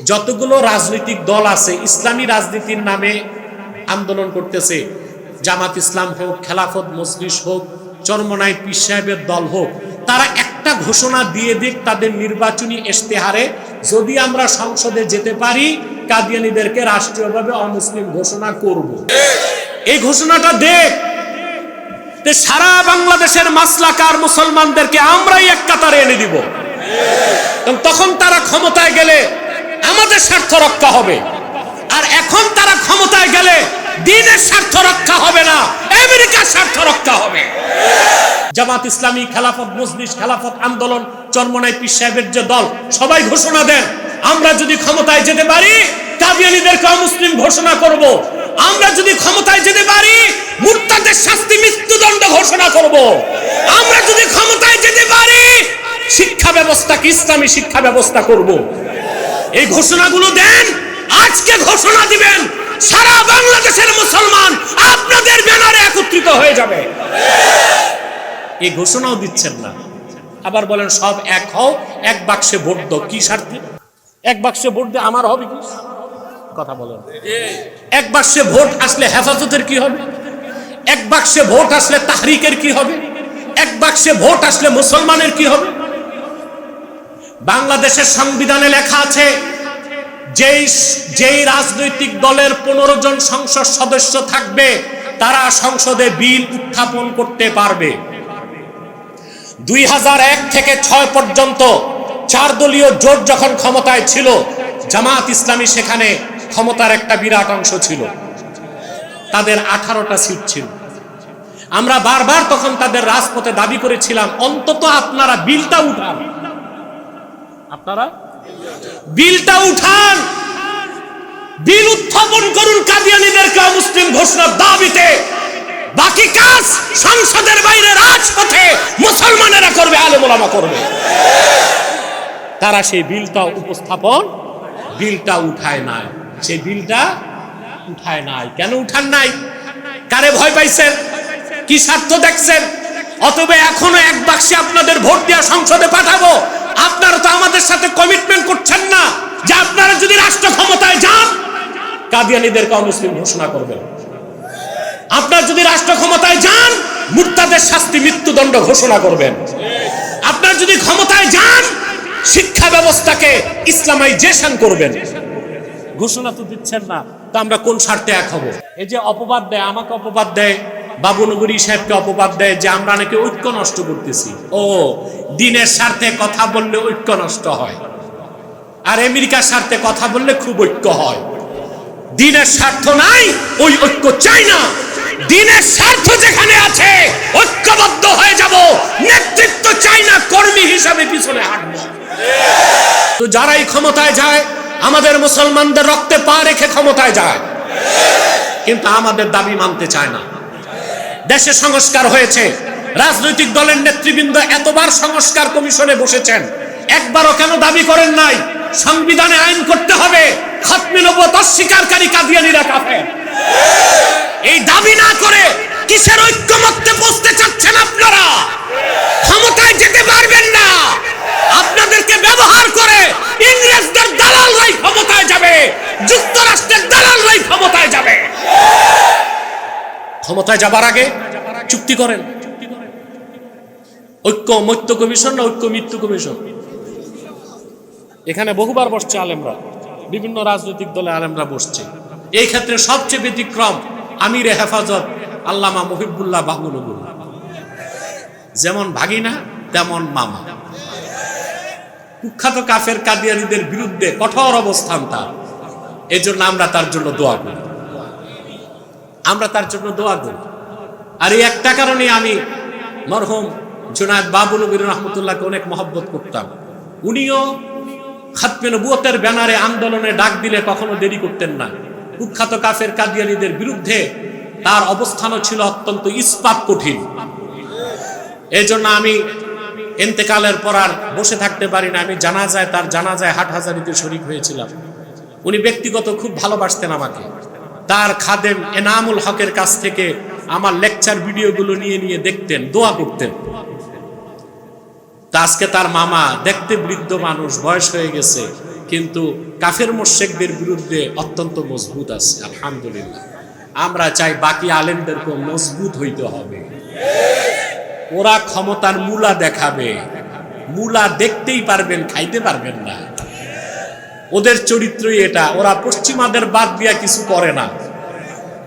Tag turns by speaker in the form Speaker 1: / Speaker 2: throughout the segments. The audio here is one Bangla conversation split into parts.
Speaker 1: যতগুলো রাজনৈতিক দল আছে ইসলামী রাজনীতির নামে আন্দোলন করতেছে, জামাত ইসলাম হোক, খেলাফত মজলিস হোক, চরমনাই পীর সাহেবের দল হোক, তারা একটা ঘোষণা দিয়ে দিক তাদের নির্বাচনী ইশতেহারে, যদি আমরা সংসদে যেতে পারি কাদিয়ানীদেরকে রাষ্ট্রীয়ভাবে অমুসলিম ঘোষণা করব। এই ঘোষণাটা দেখ, সারা বাংলাদেশের মাসলাকার মুসলমানদেরকে আমরাই এক কাতারে এনে দিব। তখন তারা ক্ষমতায় গেলে আমাদের স্বার্থ রক্ষা হবে, আর এখন তারা ক্ষমতায় গেলে দ্বীনের স্বার্থ রক্ষা হবে না, আমেরিকার স্বার্থ রক্ষা হবে। জামাত ইসলামী, খেলাফত মজলিস, খেলাফত আন্দোলন, চরমনাই পীর সাহেবের যে দল, সবাই ঘোষণা দেন আমরা যদি ক্ষমতায় যেতে পারি কাদিয়ানীদেরকে অমুসলিম ঘোষণা করব। আমরা যদি ক্ষমতায় যেতে পারি মুরতাদের শাস্তি মৃত্যুদণ্ড ঘোষণা করব। আমরা যদি ক্ষমতায় যেতে পারি শিক্ষা ব্যবস্থাকে ইসলামী শিক্ষা ব্যবস্থা করব। এই ঘোষণাগুলো দেন, আজকে ঘোষণা দিবেন, সারা বাংলাদেশের মুসলমান আপনাদের ব্যানারে একত্রিত হয়ে যাবে। এই ঘোষণাও দিচ্ছেন না, আবার বলেন সব এক হও, এক বাক্সে ভোট দাও। কি স্বার্থে? এক বাক্সে ভোট দিয়ে আমার হবে কি? কথা বলেন। এক বাক্সে ভোট আসলে হেফাজতের কি হবে? এক বাক্সে ভোট আসলে তাহরিকের কি হবে? এক বাক্সে ভোট আসলে মুসলমানের কি হবে? বাংলাদেশের সংবিধানে লেখা আছে যেই রাজনৈতিক দলের 15 জন সংসদ সদস্য থাকবে তারা সংসদে বিল উত্থাপন করতে পারবে। 2001 থেকে 6 পর্যন্ত 4 দলীয় জোট যখন ক্ষমতায় ছিল, জামাত ইসলামী সেখানে ক্ষমতার একটা বিরাট অংশ ছিল, তাদের 18টা সিট ছিল। আমরা বারবার তখন তাদের রাজপথে দাবি করেছিলাম অন্তত আপনারা বিলটা উঠান, আপনারা বিলটা উঠান, বিল উত্থাপন করুন কাদিয়ানীদেরকে মুসলিম ঘোষণার দাবিতে। বাকি কাজ সংসদের বাইরে রাজপথে মুসলমানেরা করবে, আলেম ওলামা করবে। তারা সেই বিলটা উপস্থাপন, বিলটা উঠায় নাই, সেই বিলটা উঠায় নাই। কেন উঠান নাই? কারে ভয় পাইছেন? কি স্বার্থ দেখছেন? অতএব এখনো এক বাক্সে আপনাদের ভোট দিয়ে সংসদে পাঠাবো। আপনারা তো আমাদের সাথে কমিটমেন্ট করছেন না যে আপনারা যদি রাষ্ট্র ক্ষমতায় যান কাদিয়ানীদেরকে অমুসলিম ঘোষণা করবেন। আপনারা যদি রাষ্ট্র ক্ষমতায় যান মুরতাদের শাস্তি মৃত্যুদণ্ড ঘোষণা করবেন। আপনারা যদি ক্ষমতায় যান শিক্ষা ব্যবস্থাকে ইসলামাইজেশন করবেন। ঘোষণা তো দিচ্ছেন না, তো আমরা কোন স্বার্থে এক হব? এই যে অপবাদ দেয়, আমাকে অপবাদ দেয়, বাবুনগরী সাহেবকে অপবাদ দেয় যে আমরা নাকি ঐক্য নষ্ট করতেছি। ও, দ্বীনের স্বার্থে কথা বললে ঐক্য নষ্ট হয়, আর আমেরিকার স্বার্থে কথা বললে খুব ঐক্য হয়। দ্বীনের স্বার্থ নাই, ওই ঐক্য চাই না। দ্বীনের স্বার্থ যেখানে আছে ঐক্যবদ্ধ হয়ে যাব, নেতৃত্ব চাই না, কর্মী হিসাবে পিছনে হাঁটব। তো যারাই ক্ষমতায় যায় আমাদের মুসলমানদের রক্তে পা রেখে ক্ষমতায় যায়, কিন্তু আমাদের দাবি মানতে চায় না। দেশে সংস্কার হয়েছে, রাজনৈতিক দলের নেতৃবৃন্দ এতবার সংস্কার কমিশনে বসেছেন, একবারও কেন দাবি করেন নাই সংবিধানে আইন করতে হবে খতমে নবুয়ত অস্বীকারী কাদিয়ানীরা কাফের? এই দাবি না করে কিসের ঐক্যমত্যে পৌঁছতে চাচ্ছেন আপনারা? ক্ষমতায় যেতে পারবেন না, আপনাদেরকে ব্যবহার করে ইংরেজদের দালালরাই ক্ষমতায় যাবে, যুক্তরাষ্ট্রের দালালরাই ক্ষমতায় যাবে। ক্ষমতায় যাবার আগে চুক্তি করেন। ঐক্য মৈত্য কমিশন না ঐক্য মৃত্যু কমিশন? এখানে বহুবার বসছে আলেমরা, বিভিন্ন রাজনৈতিক দলে আলেমরা বসছে। এই ক্ষেত্রে সবচেয়ে ব্যতিক্রম আমিরে হেফাজত আল্লামা মুহিবুল্লাহ বাবুনগরী। যেমন ভাগিনা তেমন মামা, কুখ্যাত কাফের কাদিয়ানীদের বিরুদ্ধে কঠোর অবস্থান তার। এই জন্য আমরা তার জন্য দোয়া করি, আমরা তার জন্য দোয়া করি। আর এই একটা কারণে আমি মরহুম জুনায়েদ বাবুনগরী রহমতুল্লাহকে অনেক মহব্বত করতাম। উনিও খতমে নবুয়তের ব্যানারে আন্দোলনে ডাক দিলে কখনো দেরি করতেন না। কুখ্যাত কাফের কাদিয়ানীদের বিরুদ্ধে তার অবস্থানও ছিল অত্যন্ত ইস্পাত কঠিন। এই জন্য আমি ইন্তেকালের পর আর বসে থাকতে পারি না। আমি তার জানাজায় হাটহাজারীতে শরীক হয়েছিলাম। উনি ব্যক্তিগত খুব ভালোবাসতেন আমাকে। তার খাদেম এনামুল হকের কাছ থেকে আমার লেকচার ভিডিওগুলো নিয়ে দেখতেন, দোয়া করতেন। তা আজকে তার মামা, দেখতে বৃদ্ধ মানুষ, বয়স হয়ে গেছে, কিন্তু কাফের মুশরিকদের বিরুদ্ধে অত্যন্ত মজবুত আছে আলহামদুলিল্লাহ। আমরা চাই বাকি আলেমদেরকে মজবুত হইতে হবে। ওরা ক্ষমতার মূলা দেখাবে, মূলা দেখতেই পারবেন, খাইতে পারবেন না। ওদের চরিত্রই এটা। ওরা পশ্চিমাদের বাদ দিয়া কিছু করে না।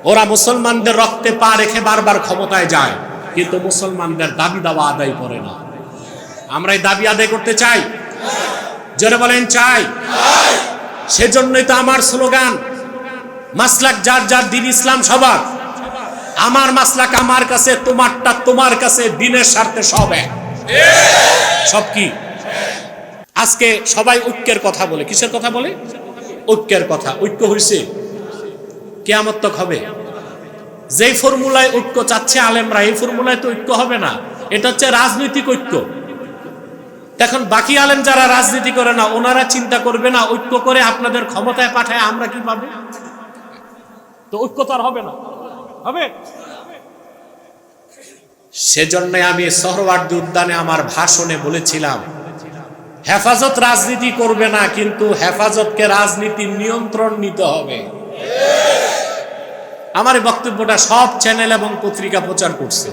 Speaker 1: ওরা মুসলমানদের রক্তে পা রেখে বারবার ক্ষমতায় যায়, কিন্তু মুসলমানদের দাবি দাওয়া আদায় করে না। আমরা এই দাবি আদায় করতে চাই, জোরে বলেন চাই। সেজন্যই তো আমার স্লোগান, মাসলাক যার যার, দিন ইসলাম সবার। আমার মাসলাক আমার কাছে, তোমারটা তোমার কাছে, দিনের স্বার্থে সব এক। সব কি? আজকে সবাই ঐক্যের কথা বলে। কিসের কথা বলে? ঐক্যের কথা। ঐক্য হইছে, কিয়ামত তক হবে। যেই ফর্মুলায় ঐক্য চাচ্ছে আলেমরা, এই ফর্মুলায় তো ঐক্য হবে না। এটা হচ্ছে রাজনৈতিক ঐক্য। এখন বাকি আলেম যারা রাজনীতি করে না, ওনারা চিন্তা করবে না ঐক্য করে আপনাদের ক্ষমতায় পাঠায় আমরা কি পাবো? তো ঐক্য তো আর হবে না, হবে। সেজন্য আমি সোহরাওয়ার্দী উদ্যানে আমার ভাষণে বলেছিলাম, হেফাজত রাজনীতি করবে না, কিন্তু হেফাজতকে রাজনীতির নিয়ন্ত্রণ নিতে হবে। আমার এই বক্তব্যটা সব চ্যানেল এবং পত্রিকা প্রচার করছে।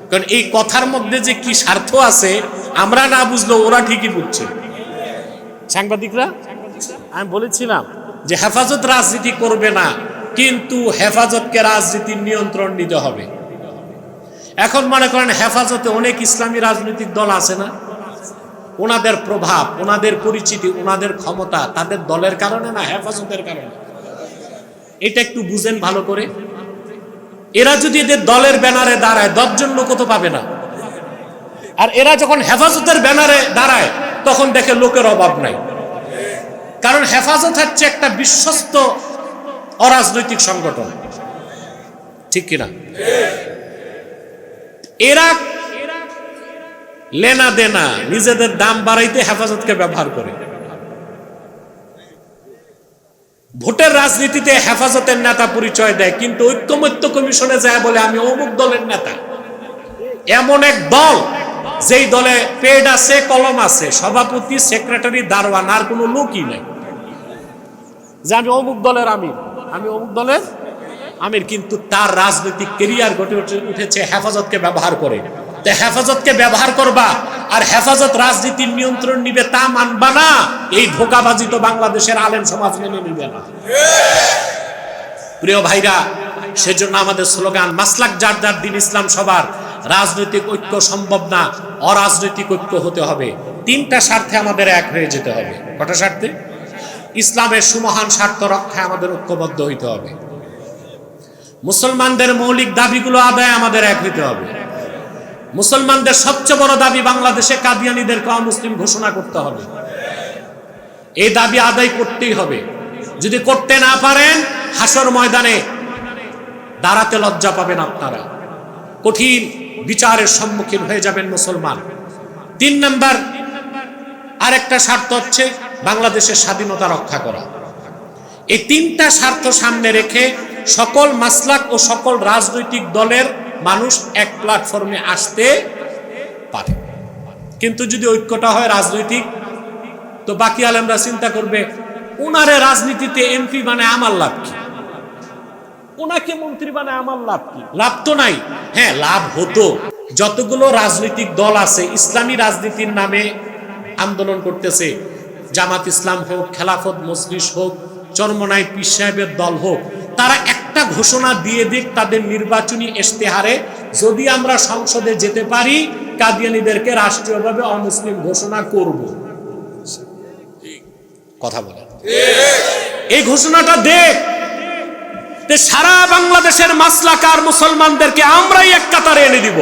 Speaker 1: কারণ এই কথার মধ্যে যে কি স্বার্থ আছে আমরা না বুঝলেও ওরা ঠিকই বুঝছে। সাংবাদিকরা, আমি বলেছিলাম যে হেফাজত রাজনীতি করবে না, কিন্তু হেফাজতকে রাজনীতির নিয়ন্ত্রণ নিতে হবে। এখন মনে করেন হেফাজতে অনেক ইসলামী রাজনৈতিক দল আছে না, ওনাদের প্রভাব, ওনাদের পরিচিতি, ওনাদের ক্ষমতা তাদের দলের কারণে না হেফাজতের কারণে? এটা একটু বুঝেন ভালো করে। এরা যদি এদের দলের ব্যানারে দাঁড়ায় 10 জন লোক তো পাবে না, আর এরা যখন হেফাজতের ব্যানারে দাঁড়ায় তখন দেখে লোকের অভাব নাই। কারণ হেফাজত হচ্ছে একটা বিশ্বস্ত অরাজনৈতিক সংগঠন, ঠিক কিনা? এরা লেনা দেনা, নিজেদের দাম বাড়াইতে হেফাজতকে ব্যবহার করে। ভোটের রাজনীতিতে হেফাজতের নেতা পরিচয় দেয়, কিন্তু ঐক্যমত্য কমিশনে যায় বলে আমি অমুক দলের নেতা। এমন এক দল যেই দলে পেড আছে, কলম আছে, সভাপতি, সেক্রেটারি, দারোয়ান, আর কোনো লোকই নাই, যে আমি অমুক দলের আমির, আমি অমুক দলের আমির, কিন্তু তার রাজনৈতিক কেরিয়ার গড়ে উঠেছে হেফাজতকে ব্যবহার করে। তো হেফাজতকে ব্যবহার করবা আর হেফাজত রাজনীতির নিয়ন্ত্রণ নিবে, তা মানবা না। এই ধোঁকাবাজি তো বাংলাদেশের আলেম সমাজ মেনে নিবে না। প্রিয় ভাইরা, সেজন্য আমাদের স্লোগান মাসলাক যার যার, দিন ইসলাম সবার। রাজনৈতিক ঐক্য সম্ভব না, অরাজনৈতিক ঐক্য হতে হবে। 3টা স্বার্থে আমাদের এক হয়ে যেতে হবে। কটা স্বার্থে? ইসলামের সুমহান স্বার্থ রক্ষায় আমাদের ঐক্যবদ্ধ হইতে হবে। মুসলমানদের মৌলিক দাবিগুলো আদায় আমাদের এক হইতে হবে। মুসলমানদের সবচেয়ে বড় দাবি বাংলাদেশে কাদিয়ানীদেরকে অমুসলিম ঘোষণা করতে হবে। এই দাবি আদায় করতেই হবে। যদি করতে না পারেন, হাসর ময়দানে দাঁড়াতে লজ্জা পাবেন আপনারা, কঠিন বিচারের সম্মুখীন হয়ে যাবেন মুসলমান। 3 নাম্বার আরেকটা স্বার্থ হচ্ছে বাংলাদেশের স্বাধীনতা রক্ষা করা। এই 3টা স্বার্থ সামনে রেখে সকল মাসলাক ও সকল রাজনৈতিক দলের মানুষ এক প্ল্যাটফর্মে আসতে পারে। কিন্তু যদি ঐক্যটা হয় রাজনৈতিক, তো বাকি আলেমরা চিন্তা করবে উনারে রাজনীতিতে এমপি বানায় আমার লাভ কি, উনাকে মন্ত্রী বানায় আমার লাভ কি? লাভ তো নাই। হ্যাঁ, লাভ হতো। যতগুলো রাজনৈতিক দল আছে ইসলামী রাজনীতির নামে আন্দোলন করতেছে, জামাত ইসলাম হোক, খেলাফত মজলিস হোক, চরমনাই পীর সাহেবের দল হোক, তারা একটা ঘোষণা দিয়ে দিক তাদের নির্বাচনী ইশতেহারে, যদি আমরা সংসদে যেতে পারি কাদিয়ানীদেরকে রাষ্ট্রীয়ভাবে অমুসলিম ঘোষণা করব। কথা বলে এই ঘোষণাটা দেখ, সারা বাংলাদেশের মাসলাকার মুসলমানদেরকে আমরাই এক কাতারে এনে দিব।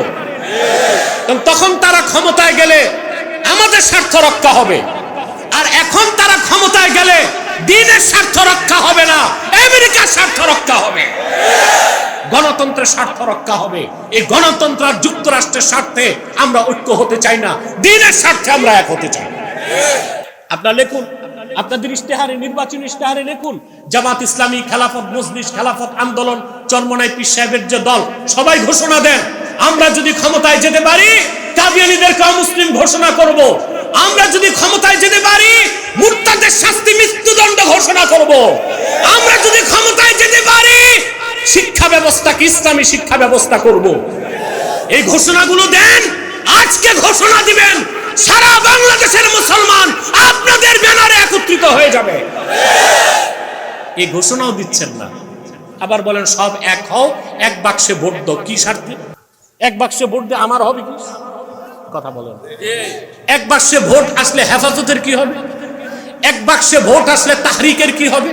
Speaker 1: তখন তারা ক্ষমতায় গেলে আমাদের স্বার্থ রক্ষা হবে। আর এখন তারা ক্ষমতায় গেলে দ্বীনের স্বার্থ রক্ষা হবে না, আমেরিকার স্বার্থ রক্ষা হবে, গণতন্ত্রের স্বার্থ রক্ষা হবে। এই গণতন্ত্র আর যুক্তরাষ্ট্রের স্বার্থে আমরা ঐক্য হতে চাই না, দ্বীনের স্বার্থে আমরা এক হতে চাই। আপনারা লিখুন, আপনাদের ইশতেহারে, নির্বাচনী ইশতেহারে লিখুন, জামাত ইসলামী, খেলাফত মজলিস, খেলাফত আন্দোলন, চরমনাই পীর সাহেবের যে দল, সবাই ঘোষণা দেন আমরা যদি ক্ষমতায় যেতে পারি কাদিয়ানীদেরকে অমুসলিম ঘোষণা করব। আমরা যদি ক্ষমতায় যেতে পারি মুরতাদের শাস্তি মৃত্যুদণ্ড ঘোষণা করব। আমরা যদি ক্ষমতায় যেতে পারি শিক্ষা ব্যবস্থাকে ইসলামী শিক্ষা ব্যবস্থা করব। এই ঘোষণাগুলো দেন, আজকে ঘোষণা দিবেন, সারা বাংলাদেশের মুসলমান আপনাদের ব্যানারে একত্রিত হয়ে যাবে। এই ঘোষণাও দিচ্ছেন না, আবার বলেন সব এক হও, এক বাক্সে ভোট দাও। কি স্বার্থে? এক বাক্সে ভোট দিয়ে আমার হবে কি? কথা বলেন। এক বাক্সে ভোট আসলে হেফাজতের কি হবে? এক বাক্সে ভোট আসলে তাহরিকের কি হবে?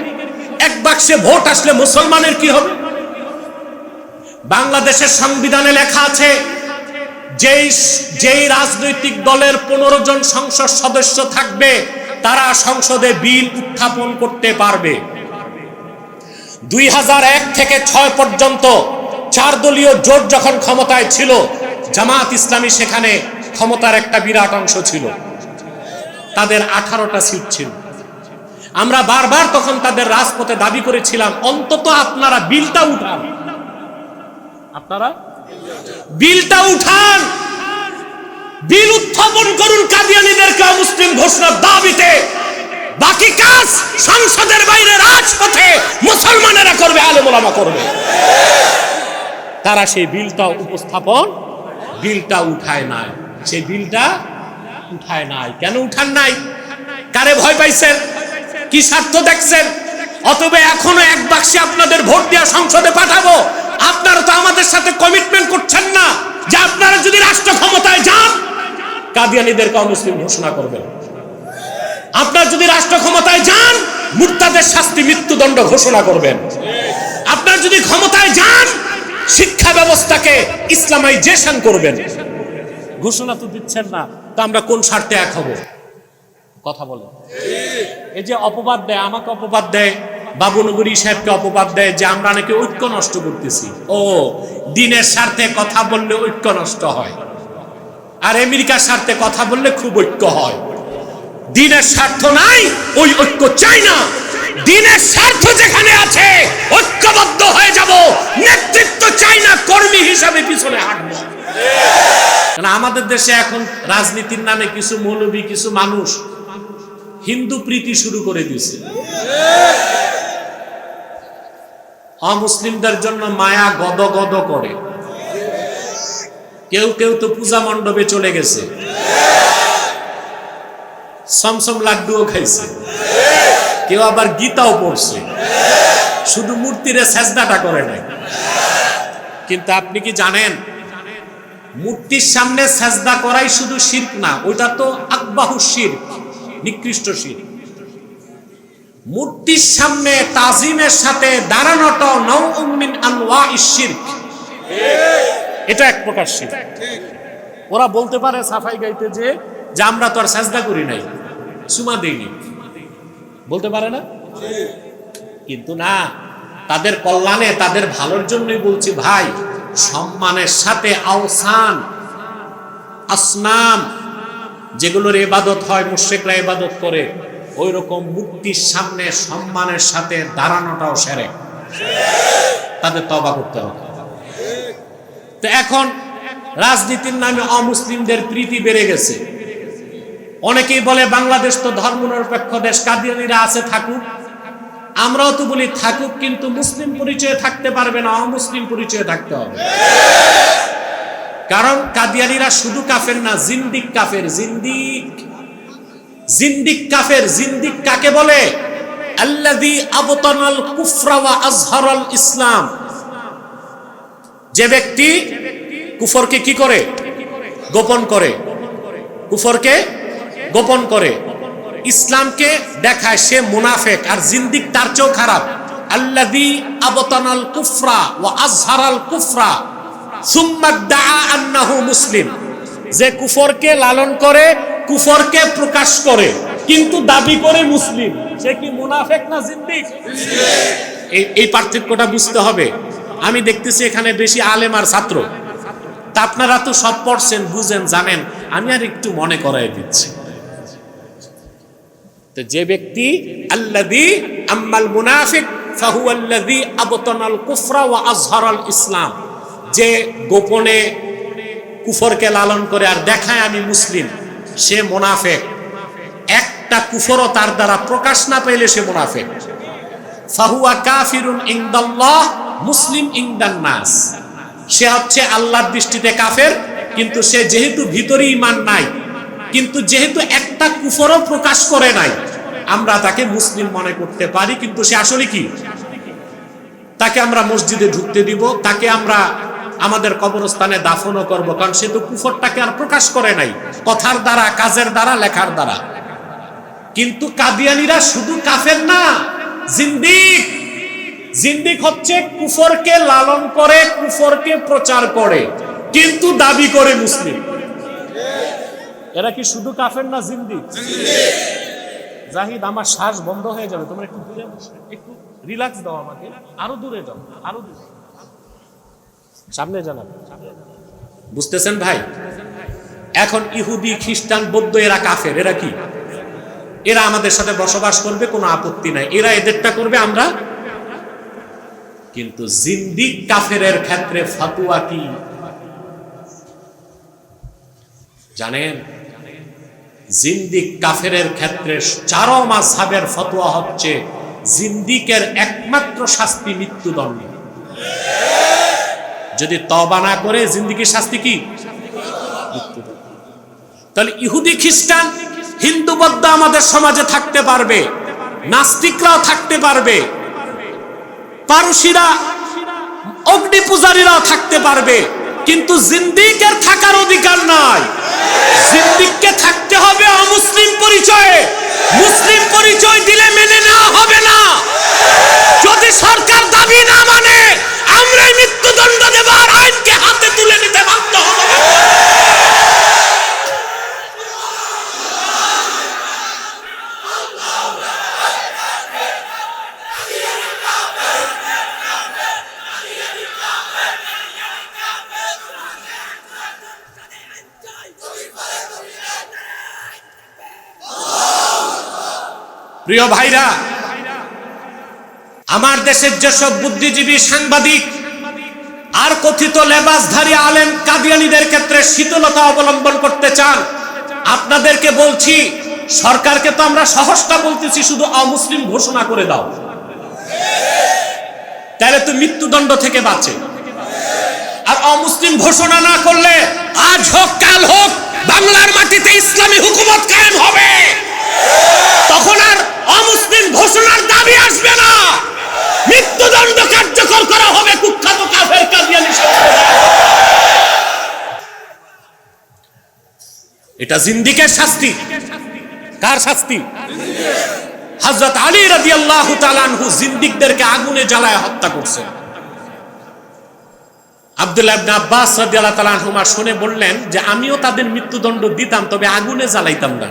Speaker 1: এক বাক্সে ভোট আসলে মুসলমানের কি হবে? বাংলাদেশের সংবিধানে লেখা আছে যেই রাজনৈতিক দলের 15 জন সংসদ সদস্য থাকবে তারা সংসদে বিল উত্থাপন করতে পারবে। 2001 থেকে 6 পর্যন্ত 4 দলীয় জোট যখন ক্ষমতায় ছিল, জামাত ইসলামী সেখানে ক্ষমতার একটা বিরাট অংশ ছিল। তাদের 18টা সিট ছিল। আমরা বারবার তখন তাদের রাজপথে দাবি করেছিলাম, অন্তত আপনারা বিলটা উঠান, আপনারা বিলটা উঠান, বিল উত্থাপন করুন কাদিয়ানীদেরকে মুসলিম ঘোষণার দাবিতে। বাকি কাজ সংসদের বাইরে রাজপথে মুসলমানেরা করবে, আলেম ওলামা করবে। তারা সেই বিলটা উপস্থাপন, বিলটা উঠায় নাই। সেই বিলটা উঠায় নাই। কেন উঠান নাই? কারে ভয় পাইছেন? কি স্বার্থ দেখছেন? অতএব এখনো এক বাক্সে আপনাদের ভোট দিয়ে সংসদে পাঠাবো। আপনারা তো আমাদের সাথে কমিটমেন্ট করছেন না যে আপনারা যদি রাষ্ট্র ক্ষমতায় যান কাদিয়ানীদেরকে অমুসলিম ঘোষণা করবেন। আপনারা যদি রাষ্ট্র ক্ষমতায় যান মুরতাদের শাস্তি মৃত্যুদণ্ড ঘোষণা করবেন। আপনারা যদি ক্ষমতায় যান শিক্ষা ব্যবস্থাকে ইসলামাইজেশন করবেন। ঘোষণা তো দিচ্ছেন না, তো আমরা কোন স্বার্থে এক হব? কথা বলে। এই যে অপবাদ দেয়, আমাকে অপবাদ দেয়, বাবুনগরী সাহেবকে অপবাদ দেয় যে আমরা নাকি ঐক্য নষ্ট করতেছি। ও, দিনের স্বার্থে কথা বললে ঐক্য নষ্ট হয়, আর আমেরিকার স্বার্থে কথা বললে খুব ঐক্য হয়। দিনের স্বার্থ নাই, ওই ঐক্য চাই না। দিনের স্বার্থ যেখানে আছে ঐক্যবদ্ধ হয়ে যাব। নেতৃত্ব চাই না, কর্মী হিসাবে পিছনে হাঁটবো। আমাদের দেশে এখন রাজনীতির নামে কিছু মৌলবী, কিছু মানুষ হিন্দু প্রীতি শুরু করে দিয়েছে। অমুসলিমদের জন্য মায়া গদ গদ করে। কেউ কেউ তো পূজা মণ্ডপে চলে গেছে, সমসম লাড্ডুও খাইছে, কেউ আবার গীতাও পড়ছে, শুধু মূর্তিরে সেজদাটা করে নাই। কিন্তু আপনি কি জানেন মূর্তির সামনে সেজদা করাই শুধু শিরক না, ওইটা তো আকবাহু শিরক, নিকৃষ্ট শিরক। মূর্তির সামনে তাজিমের সাথে দাঁড়ানোটা নাউউম মিন আনওয়াইশ শিরক, এটা এক প্রকার শিরক। ওরা বলতে পারে সাফাই গাইতে যে আমরা তো আর সেজদা করি নাই, চুমা দেইনি, বলতে পারে না? কিন্তু না, তাদের কল্যাণে, তাদের ভালোর জন্যই বলছি ভাই, সম্মানের সাথে আওসান, আসনাম যেগুলোর ইবাদত হয়, মুশরিকরা ইবাদত করে, ওই রকম মূর্তির সামনে সম্মানের সাথে দাঁড়ানোটাও শিরক। তাদের তওবা করতে হবে। তো এখন রাজনীতির নামে অমুসলিমদের প্রীতি বেড়ে গেছে। অনেকেই বলে বাংলাদেশ তো ধর্মনিরপেক্ষ দেশ, কাদিয়ানীরা আছে থাকুক। আমরাও তো বলি থাকুক, কিন্তু মুসলিম পরিচয়ে থাকতে পারবে না, অমুসলিম পরিচয়ে থাকতে হবে। কারণ কাদিয়ানীরা শুধু কাফের না, জিন্দিক কাফের। জিন্দিক, জিন্দিক কাফের। জিন্দিক কাকে বলে? আল্লাযী আবতানাল কুফরা ওয়া আযহারাল ইসলাম। যে ব্যক্তি কুফরকে কি করে? গোপন করে। কুফরকে গোপন করে, ইসলামকে দেখায়, সে মুনাফিক। আর জিন্দিক তার চেয়েও খারাপ। আল্লাযী আবতানাল কুফরা ওয়া আযহারাল কুফরা সুম্মা দাআ আন্নাহু মুসলিম। যে কুফরকে লালন করে, কুফরকে প্রকাশ করে, কিন্তু দাবি করে মুসলিম, সে কি মুনাফিক না জিন্দিক? এই পার্থক্যটা বুঝতে হবে। আমি দেখতেছি এখানে বেশি আলেম আর ছাত্র, তা আপনারা তো সব পড়ছেন, বুঝেন, জানেন, আমি আর একটু মনে করাই দিচ্ছি। তো যে ব্যক্তি আল্লাযী আম্মাল মুনাফিক ফাহুয়াল্লাযী আবতানাল কুফরা ওয়া আযহারাল ইসলাম, যে গোপনে কুফরকে লালন করে আর দেখায় আমি মুসলিম, সে মুনাফিক। এক একটা কুফরও তার দ্বারা প্রকাশ না পেলে সে মুনাফিক। ফাহুয়া কাফিরুন ইনদাল্লাহ মুসলিম ইনদান নাস, সে হচ্ছে আল্লাহর দৃষ্টিতে কাফের, কিন্তু সে যেহেতু ভিতরে ঈমান নাই, কিন্তু যেহেতু একটা কুফরও প্রকাশ করে নাই, আমরা তাকে মুসলিম মনে করতে পারি, কিন্তু সে আসলে কি? তাকে আমরা মসজিদে ঢুকতে দিব, তাকে আমরা আমাদের কবরস্থানে দাফনও করব, কারণ সে তো কুফরটাকে আর প্রকাশ করে নাই কথার দ্বারা, কাজের দ্বারা, লেখার দ্বারা। কিন্তু কাদিয়ানীরা শুধু কাফের না, জিন্দিক। জিন্দিক হচ্ছে কুফরকে লালন করে, কুফরকে প্রচার করে, কিন্তু দাবি করে মুসলিম। এরা কি শুধু কাফের না জিন্দিক? জাহিদ, আমার শ্বাস বন্ধ হয়ে যাবে, তোমরা একটু দূরে বসো, একটু রিল্যাক্স দাও আমাকে, আরো দূরে যাও, আরো দূরে, সামনে জানাবে। বুঝতেছেন ভাই? এখন ইহুদি, খ্রিস্টান, বৌদ্ধ এরা কাফের। এরা কি? এরা আমাদের সাথে বসবাস করবে, কোনো আপত্তি নাই, এরা এদেরটা করবে, আমরা। কিন্তু জিন্দিক কাফেরের ক্ষেত্রে ফতোয়া কি জানেন? জিন্দিক কাফেরের ক্ষেত্রে চারো মাযহাবের ফতোয়া হচ্ছে জিন্দিকের একমাত্র শাস্তি মৃত্যুদণ্ড। যদি তওবা না করে, জিন্দিকের শাস্তি কি? মৃত্যুদণ্ড। তাহলে ইহুদি, খ্রিস্টান, হিন্দু, বৌদ্ধ আমাদের সমাজে থাকতে পারবে, নাস্তিকরাও থাকতে পারবে, পারসীরা, অগ্নি পূজারীরাও থাকতে পারবে, কিন্তু জিন্দিকের থাকার অধিকার নাই। জিন্দিককে থাকতে হবে অমুসলিম পরিচয়ে। মুসলিম পরিচয় দিলে মেনে নেওয়া হবে না। যদি সরকার দাবি না মানে, আমরাই মৃত্যুদণ্ড দেবার আইনকে হাতে তুলে নিতে বাধ্য হব। প্রিয় ভাইরা, আমার দেশের যেসব বুদ্ধিজীবী, সাংবাদিক আর কথিত লেবাসধারী আলেম কাদিয়ানীদের ক্ষেত্রে শীতলতা অবলম্বন করতে চান, আপনাদেরকে বলছি, সরকারকে তো আমরা সহজটা বলতেছি, শুধু অমুসলিম ঘোষণা করে দাও, তাহলে তো মৃত্যুদণ্ড থেকে বাঁচে। আর অমুসলিম ঘোষণা না করলে আজ হোক কাল হোক বাংলার মাটিতে ইসলামী হুকুমত কায়েম হবে। তখন আর অমুসলিম ঘোষণার দাবি আসবে না, মৃত্যুদণ্ড কার্যকর করা হবে কুখ্যাত কাফের কাদিয়ানী সম্প্রদায়। এটা জিন্দিকের শাস্তি। কার শাস্তি? হযরত আলী রাদিয়াল্লাহু তাআলা আনহু জিন্দিকদেরকে আগুনে জ্বালায় হত্যা করছেন। আব্দুল্লাহ ইবনে আব্বাস রাদিয়াল্লাহু তাআলা আনহুমা শুনে বললেন যে আমিও তাদের মৃত্যুদণ্ড দিতাম, তবে আগুনে জ্বালাইতাম না।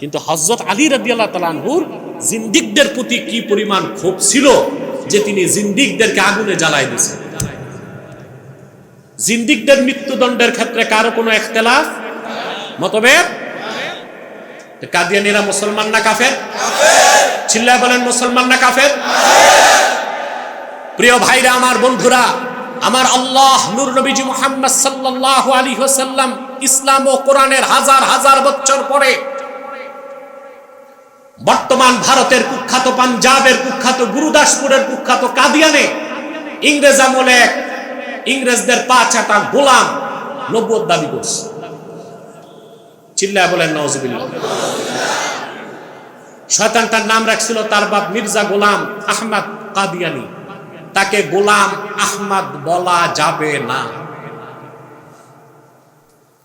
Speaker 1: কিন্তু হযরত আলী রাদিয়াল্লাহু তাআলা আনহুর জিন্দিকদের প্রতি কি পরিমাণ ক্ষোভ ছিল যে তিনি জিন্দিকদেরকে আগুনে জ্বালায় দিয়েছেন। জিন্দিকদের মৃত্যুদণ্ডের ক্ষেত্রে কারো কোনো ইখতিলাফ, মতভেদ? কাদিয়ানীরা মুসলমান না কাফের? চিল্লায় বলেন, মুসলমান না কাফের? প্রিয় ভাইরা, আমার বন্ধুরা, আমার আল্লাহ নূর নবীজি মুহাম্মদ সাল্লাল্লাহু আলাইহি ওয়াসাল্লাম ইসলাম ও কোরআনের হাজার হাজার বছর পরে বর্তমান ভারতের কুখ্যাত, পাঞ্জাবের কুখ্যাত, গুরুদাসপুরের কুখ্যাত কাদিয়ানে ইংরেজ আমলে ইংরেজদের পা চাটা গোলাম নবুয়ত দাবি করছে। চিল্লায় বলেন নাউজুবিল্লাহ। শয়তানটার নাম রাখছিল তার বাপ মির্জা গোলাম আহমদ কাদিয়ানী। তাকে গোলাম আহমদ বলা যাবে না,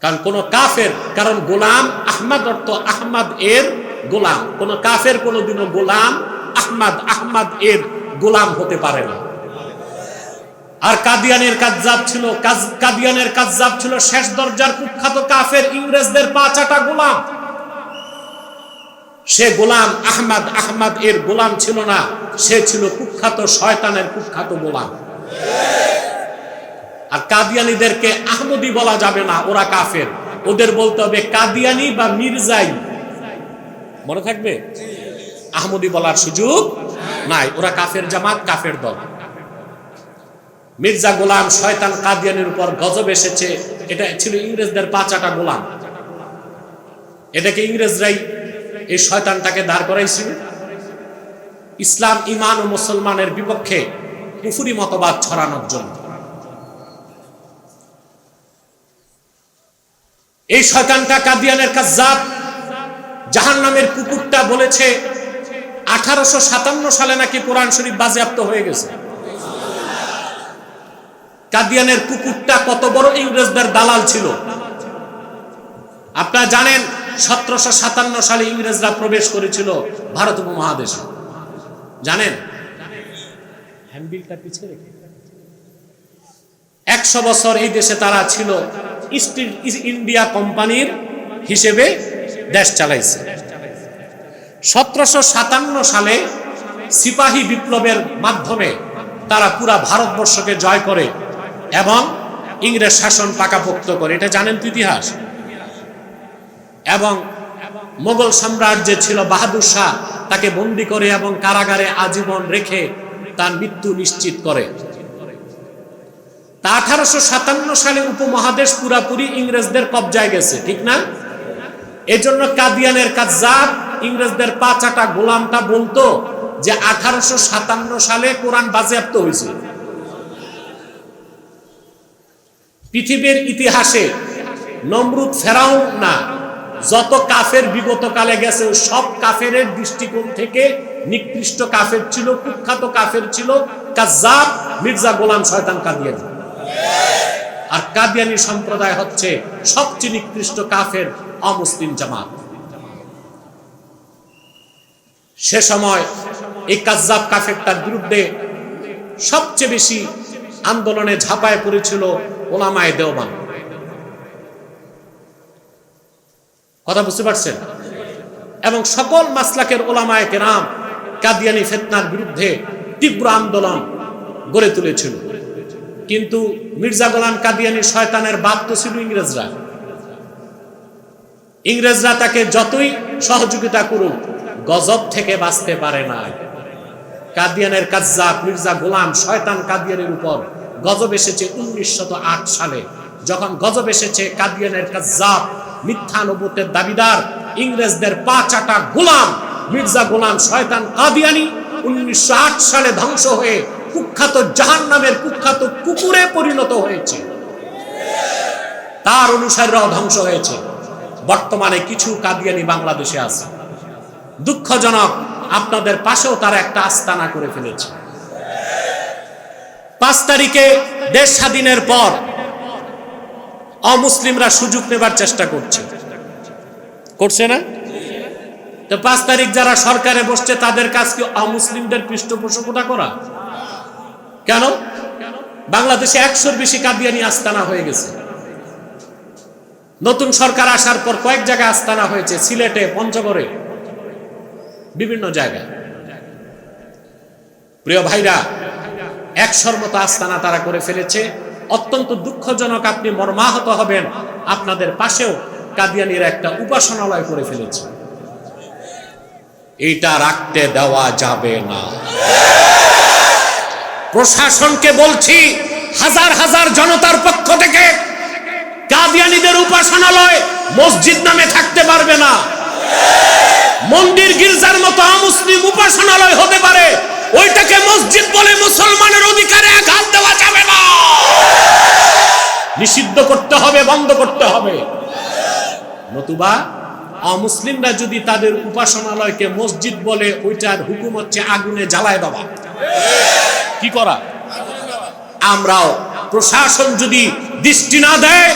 Speaker 1: কারণ কোন কাফের, কারণ গোলাম আহমদ অর্থ আহমদ এর গোলাম, কোন কাফের কোনদিনও গোলাম আহমদ এর গোলাম হতে পারে না। আর কাদিয়ানের কাযযাব ছিল শেষ দরজার কুখ্যাত কাফের, ইংরেজদের পা চাটা গোলাম। সে গোলাম আহমদ এর গোলাম ছিল না, সে ছিল কুখ্যাত শয়তানের কুখ্যাত গোলাম। আর কাদিয়ানীদেরকে আহমদি বলা যাবে না, ওরা কাফের, ওদের বলতে হবে কাদিয়ানী বা মির্জাই। মনে থাকবে? আহমদি বলার সুযোগ নাই, ওরা কাফের জামাত, কাফের দল। মির্জা গোলাম শয়তান কাদিয়ানীর উপর গজব এসেছে, এটা ছিল ইংরেজদের পা চাটা গোলাম। এটাকে ইংরেজরাই এই শয়তানটাকে দাঁড় করাইছিল ইসলাম ঈমান ও মুসলমানের বিপক্ষে কুফরি মতবাদ ছড়ানোর জন্য। এই শয়তানটা কাদিয়ানের কাজ্জাব, জাহান্নামের কুকুরটা বলেছে 1857 সালে নাকি কোরআন শরীফ বাজেয়াপ্ত হয়ে গেছে। কাদিয়ানের কুকুরটা কত বড় ইংরেজদের দালাল ছিল আপনারা জানেন। 1757 সালে ইংরেজরা প্রবেশ করেছিল ভারত উপমহাদেশে, জানেন? হ্যান্ডবিলটা পিছিয়ে রেখে 100 বছর এই দেশে তারা ছিল ইস্ট ইন্ডিয়া কোম্পানির হিসেবে দেশ চালাইছে। 1757 সালে সিপাহী বিপ্লবের মাধ্যমে তারা পুরা ভারতবর্ষকে জয় করে এবং ইংরেজ শাসন পাকাপোক্ত করে, এটা জানেন তো ইতিহাস। এবং মোগল সম্রাট যে ছিল বাহাদুর শাহ, তাকে বন্দী করে এবং কারাগারে আজীবন রেখে তার মৃত্যু নিশ্চিত করে। 1857 সালে উপমহাদেশ পুরাপুরি ইংরেজদের কবজায় গেছে, ঠিক না? এজন্য কাদিয়ানের কাজ্জাব ইংরেজদের পাঁচাটা গোলামটা বলতো যে 1857 সালে কোরআন বাজেয়াপ্ত হয়েছে। পৃথিবীর ইতিহাসে নমরুদ, ফেরাউন না, যত কাফের বিগত কালে গেছে সব কাফের দৃষ্টিকোণ থেকে নিকৃষ্ট কাফের ছিল, কুখ্যাত কাফের ছিল কাজ্জাব মির্জা গোলাম শয়তান কাদিয়ানী। আর কাদিয়ানী সম্প্রদায় হচ্ছে সবচেয়ে নিকৃষ্ট কাফের অমুসলিম জামাত। সে সময় এই কাজ্জাব কাফেরটার বিরুদ্ধে সবচেয়ে বেশি আন্দোলনে ঝাঁপায় পড়েছিল ওলামায়ে দেওবন্দ। কথা বুঝতে পারছেন? এবং সকল মাসলাকের ওলামায়ে কেরাম কাদিয়ানী ফিতনার বিরুদ্ধে তীব্র আন্দোলন গড়ে তুলেছিল। কিন্তু মির্জা গোলাম কাদিয়ানী শয়তানের বাপ তো ছিল ইংরেজরা। ইংরেজরা তাকে যতই সহযোগিতা করুক গজব থেকে বাঁচতে পারে না। কাদিয়ানের কাজ্জাব মির্জা গোলাম শয়তান কাদিয়ানের উপর গজব এসেছে 1908 সালে। যখন গজব এসেছে, কাদিয়ানের কাজ্জাব মিথ্যা নবুয়তের দাবিদার ইংরেজদের পাঁচাটা গোলাম মির্জা গোলাম শয়তান কাদিয়ানী 1908 সালে ধ্বংস হয়ে কুখ্যাত জাহান্নামের কুখ্যাত কুকুরে পরিণত হয়েছে। তার অনুসারীরাও ধ্বংস হয়েছে। বর্তমানে কিছু কাদিয়ানী বাংলাদেশে আছে। দুঃখজনক, আপনাদের পাশেও তারা একটা আস্তানা করে ফেলেছে। 5 তারিখে দেশ স্বাধীনের পর অমুসলিমরা সুযোগ নেবার চেষ্টা করছে না? তো 5 তারিখ যারা সরকারে বসছে তাদের কাজ কি অমুসলিমদের পৃষ্ঠপোষকতা করা? কেন? বাংলাদেশে 100-র বেশি কাদিয়ানী আস্তানা হয়ে গেছে। নতুন সরকার আসার পর কয়েক জায়গায় আস্তানা হয়েছে, সিলেটে, পঞ্চগড়ে, বিভিন্ন জায়গায়। প্রিয় ভাইরা, 100-র মতো আস্তানা তারা করে ফেলেছে। অত্যন্ত দুঃখজনক, আপনি মর্মাহত হবেন, আপনাদের পাশেও কাদিয়ানীর একটা উপাসনালয় করে ফেলেছে। এটা রাখতে দেওয়া যাবে না। প্রশাসনকে বলছি, হাজার হাজার জনতার পক্ষ থেকে কাদিয়ানীদের উপাসনালয় মসজিদ নামে থাকতে পারবে না। মন্দির গির্জার মতো অমুসলিম উপাসনালয় হতে পারে, ওইটাকে মসজিদ বলে মুসলমানের অধিকারে আঘাত দেওয়া যাবে না। নিষিদ্ধ করতে হবে, বন্ধ করতে হবে। নতুবা অমুসলিমরা যদি তাদের উপাসনালয়কে মসজিদ বলে, ওইটার হুকুম হচ্ছে আগুনে জ্বালায় দেওয়া। কি করা? আমরাও, প্রশাসন যদি দৃষ্টি না দেয়,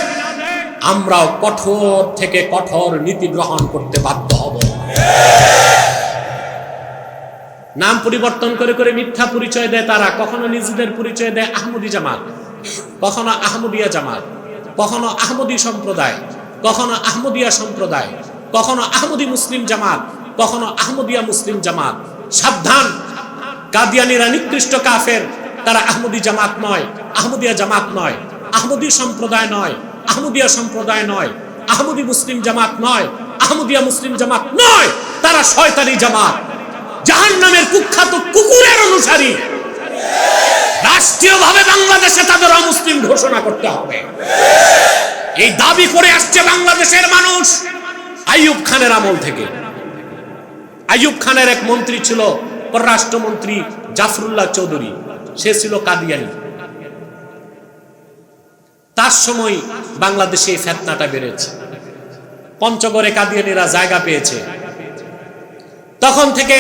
Speaker 1: আমরাও কঠোর থেকে কঠোর নীতি গ্রহণ করতে বাধ্য হব। নাম পরিবর্তন করে করে মিথ্যা পরিচয় দেয় তারা। কখনো নিজেদের পরিচয় দেয় আহমদী জামাত, কখনো আহমদিয়া জামাত, কখনো আহমদী সম্প্রদায়, কখনো আহমদিয়া সম্প্রদায়, কখনো আহমদী মুসলিম জামাত, কখনো আহমদিয়া মুসলিম জামাত। সাবধান, কাদিয়ানীরা নিকৃষ্ট কাফের। তারা আহমদী জামাত নয়, আহমদিয়া জামাত নয়, আহমদী সম্প্রদায় নয়, আহমদিয়া সম্প্রদায় নয়, আহমদী মুসলিম জামাত নয়, আহমদিয়া মুসলিম জামাত নয়। তারা শয়তানি জামাত, জাহান্নামের কুখ্যাত কুকুরের অনুসারী। রাষ্ট্রীয়ভাবে বাংলাদেশে তাদের অমুসলিম ঘোষণা করতে হবে। এই দাবি করে আসছে বাংলাদেশের মানুষ আইয়ুব খানের আমল থেকে। আইয়ুব খানের এক মন্ত্রী ছিল পররাষ্ট্রমন্ত্রী জাফরুল্লাহ চৌধুরী, সে ছিল কাদিয়ানি। তার সময় বাংলাদেশে এই ফিতনাটা বেড়েছে, পঞ্চগড়ে কাদিয়ানিরা জায়গা পেয়েছে। তখন থেকে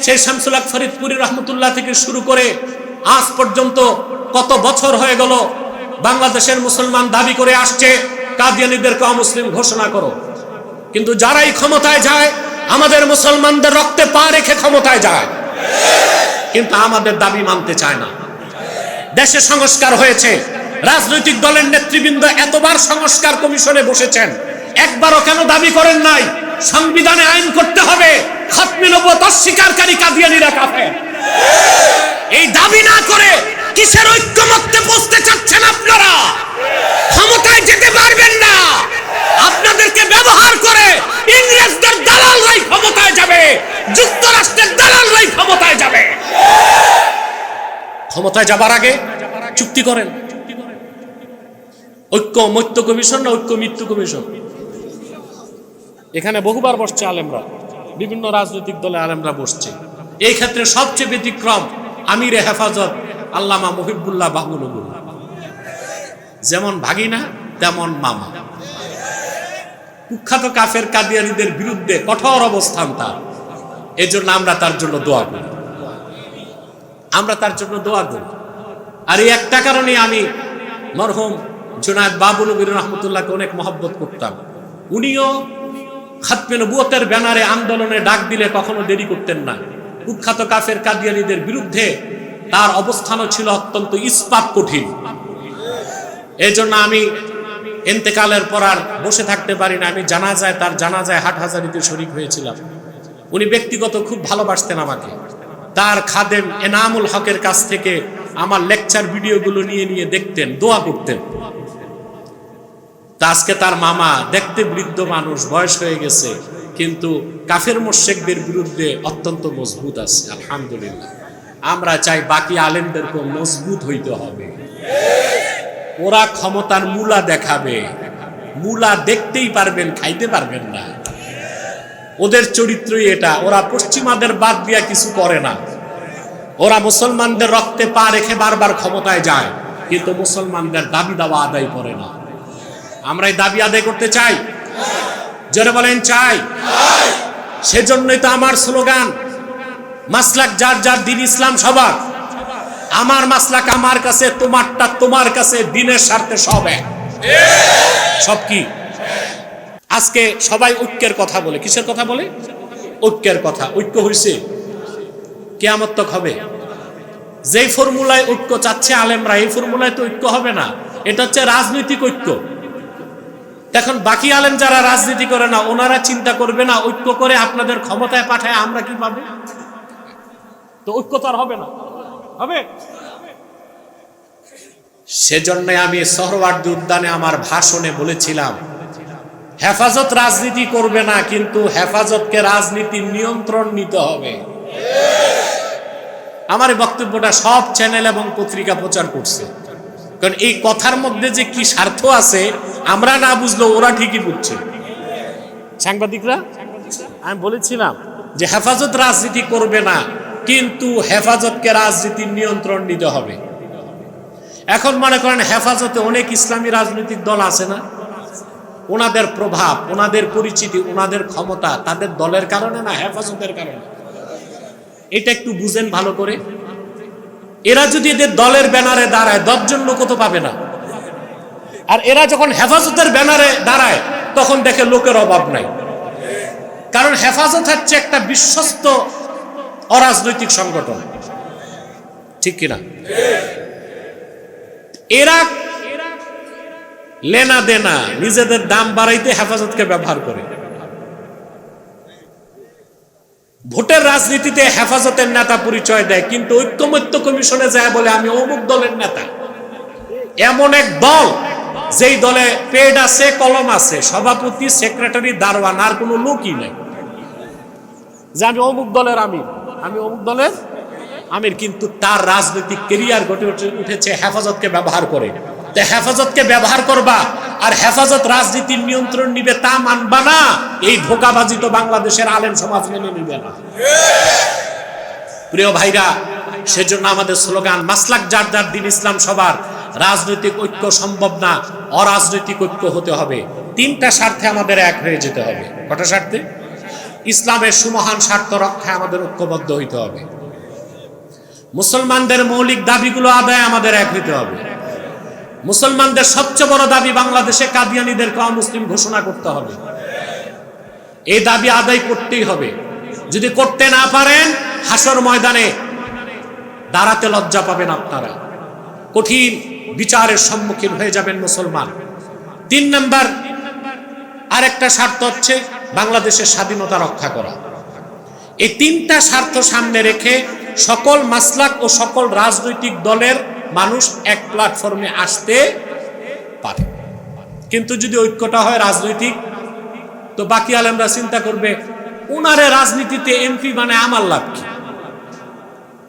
Speaker 1: সেই শামসুল হক ফরিদপুরি রহমতুল্লাহ থেকে শুরু করে আজ পর্যন্ত কত বছর হয়ে গেল বাংলাদেশের মুসলমান দাবি করে আসছে কাদিয়ানীদেরকে অমুসলিম ঘোষণা করো, কিন্তু যারাই ক্ষমতায় যায় আমাদের মুসলমানদের রক্তে পা রেখে ক্ষমতায় যায়, কিন্তু আমাদের দাবি মানতে চায় না। দেশে সংস্কার হয়েছে, রাজনৈতিক দলের নেতৃবৃন্দ এতবার সংস্কার কমিশনে বসেছেন, একবারও কেন দাবি করেন নাই সংবিধানে আইন করতে হবে খতমে নবুয়ত অস্বীকারী কাদিয়ানীরা কাফের? এই দাবি না করে কিসের ঐক্যমত্যে পৌঁছতে চাচ্ছেন আপনারা? ক্ষমতায় যেতে পারবেন না, আপনাদেরকে ব্যবহার করে ইংরেজদের দালালরাই ক্ষমতায় যাবে, যুক্তরাষ্ট্রের দালালরাই ক্ষমতায় যাবে। ক্ষমতায় যাবার আগে চুক্তি করেন। ঐক্য মৈত্য কমিশন না ঐক্য মৃত্যু কমিশন? এখানে বহুবার বসছে আলেমরা, বিভিন্ন রাজনৈতিক দলে আলেমরা বসছে। এই ক্ষেত্রে সবচেয়ে ব্যতিক্রম আমিরে হেফাজত আল্লামা মুহিবুল্লাহ বাহুনগর, যেমন ভাগিনা তেমন মামা। কুখ্যাত কাফের কাদিয়ানীদের বিরুদ্ধে কঠোর অবস্থান তার, এজন্য আমরা তার জন্য দোয়া করি, আমরা তার জন্য দোয়া করি। আর এই একটা কারণে আমি মরহুম জুনায়েদ বাবুল নবীর রহমতুল্লাহকে অনেক মহব্বত করতাম। উনিও খতমে নবুয়তের ব্যানারে আন্দোলনে ডাক দিলে কখনো দেরি করতেন না। কুখ্যাত কাফের কাদিয়ানীদের বিরুদ্ধে তার অবস্থানও ছিল অত্যন্ত ইস্পাত কঠিন। এই জন্য আমি ইন্তেকালের পর আর বসে থাকতে পারি না, আমি তার জানাজায় হাটহাজারীতে শরীক হয়েছিলাম। উনি ব্যক্তিগত খুব ভালোবাসতেন আমাকে। তার খাদেম এনামুল হকের কাছ থেকে আমার লেকচার ভিডিওগুলো নিয়ে নিয়ে দেখতেন, দোয়া করতেন। তা আজকে তার মামা দেখতে বৃদ্ধ মানুষ, বয়স হয়ে গেছে, কিন্তু কাফের মুশরিকদের বিরুদ্ধে অত্যন্ত মজবুত আছে। আলহামদুলিল্লাহ। আমরা চাই বাকি আলেমদেরকে মজবুত হইতে হবে। ওরা ক্ষমতার মূলা দেখাবে, মূলা দেখতেই পারবেন, খাইতে পারবেন না। ওদের চরিত্রই এটা। ওরা পশ্চিমাদের বাদ দিয়া কিছু করে না। ওরা মুসলমানদের রক্তে পা রেখে বারবার ক্ষমতায় যায়, কিন্তু মুসলমানদের দাবি দাওয়া আদায় করে না। আমরা এই দাবি আদায় করতে চাই, জোরে বলেন চাই। সেজন্যই তো আমার স্লোগান, মাসলাক যার যার, দিন ইসলাম সবার। আমার মাসলাক আমার কাছে, তোমারটা তোমার কাছে, দিনের স্বার্থে সব এক। সব কি? আজকে সবাই ঐক্যের কথা বলে। কিসের কথা বলে? ঐক্যের কথা। ঐক্য হইছে? কিয়ামত তক হবে। যেই ফর্মুলায় ঐক্য চাচ্ছে আলেমরা, এই ফর্মুলায় তো ঐক্য হবে না। এটা হচ্ছে রাজনৈতিক ঐক্য। এখন বাকি আলেম যারা রাজনীতি করে না, ওনারা চিন্তা করবে না ঐক্য করে আপনাদের ক্ষমতায় পাঠায় আমরা কি পাবো? তো ঐক্য তো আর হবে না, হবে? সেজন্য আমি সোহরাওয়ার্দী উদ্যানে আমার ভাষণে বলেছিলাম, হেফাজত রাজনীতি করবে না, কিন্তু হেফাজতকে রাজনীতির নিয়ন্ত্রণ নিতে হবে। আমার এই বক্তব্যটা সব চ্যানেল এবং পত্রিকা প্রচার করছে, কারণ এই কথার মধ্যে যে কি স্বার্থ আছে আমরা না বুঝলেও ওরা ঠিকই বুঝছে। সাংবাদিকরা, আমি বলেছিলাম যে হেফাজত রাজনীতি করবে না, কিন্তু হেফাজতকে রাজনীতির নিয়ন্ত্রণ নিতে হবে। এখন মনে করেন হেফাজতে অনেক ইসলামী রাজনৈতিক দল আছে না, ওনাদের প্রভাব, ওনাদের পরিচিতি, ওনাদের ক্ষমতা তাদের দলের কারণে না হেফাজতের কারণে? এটা একটু বুঝেন ভালো করে। এরা যদি এদের দলের ব্যানারে দাঁড়ায় 10 জন লোক তো পাবে না, আর এরা যখন হেফাজতের ব্যানারে দাঁড়ায় তখন দেখে লোকের অভাব নাই। কারণ হেফাজত হচ্ছে একটা বিশ্বস্ত অরাজনৈতিক সংগঠন, ঠিক কিনা? এরা লেনা দেনা, নিজেদের দাম বাড়াইতে হেফাজতকে ব্যবহার করে। ভোটের রাজনীতিতে হেফাজতের নেতা পরিচয় দেয়, কিন্তু ঐক্যমত্য কমিশনে যায় বলে আমি অমুক দলের নেতা। এমন এক দল যেই দলে পেড আছে, কলম আছে, সভাপতি, সেক্রেটারি, দারোয়ান, আর কোনো লোকই নাই, যে আমি অমুক দলের আমির, আমি অমুক দলের আমির, কিন্তু তার রাজনৈতিক কেরিয়ার গড়ে উঠেছে হেফাজতকে ব্যবহার করে। তো হেফাজতকে ব্যবহার করবা, আর হেফাজত রাজনীতির নিয়ন্ত্রণ নিবে তা মানবা না, এই ধোঁকাবাজি তো বাংলাদেশের আলেম সমাজ মেনে নিবে না। প্রিয় ভাইরা, সেজন্য আমাদের স্লোগান মাসলাক যার যার, দিন ইসলাম সবার। রাজনৈতিক ঐক্য সম্ভব না, অরাজনৈতিক ঐক্য হতে হবে। তিনটা স্বার্থে আমাদের এক হয়ে যেতে হবে। কটা স্বার্থে? ইসলামের সুমহান স্বার্থ রক্ষায় আমাদের ঐক্যবদ্ধ হইতে হবে। মুসলমানদের মৌলিক দাবিগুলো আদায় আমাদের এক হইতে হবে। মুসলমানদের সবচেয়ে বড় দাবি বাংলাদেশে কাদিয়ানীদেরকে অমুসলিম ঘোষণা করতে হবে। এই দাবি আদায় করতেই হবে। যদি করতে না পারেন, হাসর ময়দানে দাঁড়াতে লজ্জা পাবেন আপনারা, কঠিন বিচারের সম্মুখীন হয়ে যাবেন মুসলমান। 3 নাম্বার আরেকটা স্বার্থ হচ্ছে বাংলাদেশের স্বাধীনতা রক্ষা করা। এই তিনটা স্বার্থ সামনে রেখে সকল মাসলাক ও সকল রাজনৈতিক দলের মানুষ এক প্ল্যাটফর্মে আসতে পারে। কিন্তু যদি ঐক্যটা হয় রাজনৈতিক, তো বাকি আলেমরা চিন্তা করবে উনারে রাজনীতিতে এমপি বানায় আমার লাভ কি,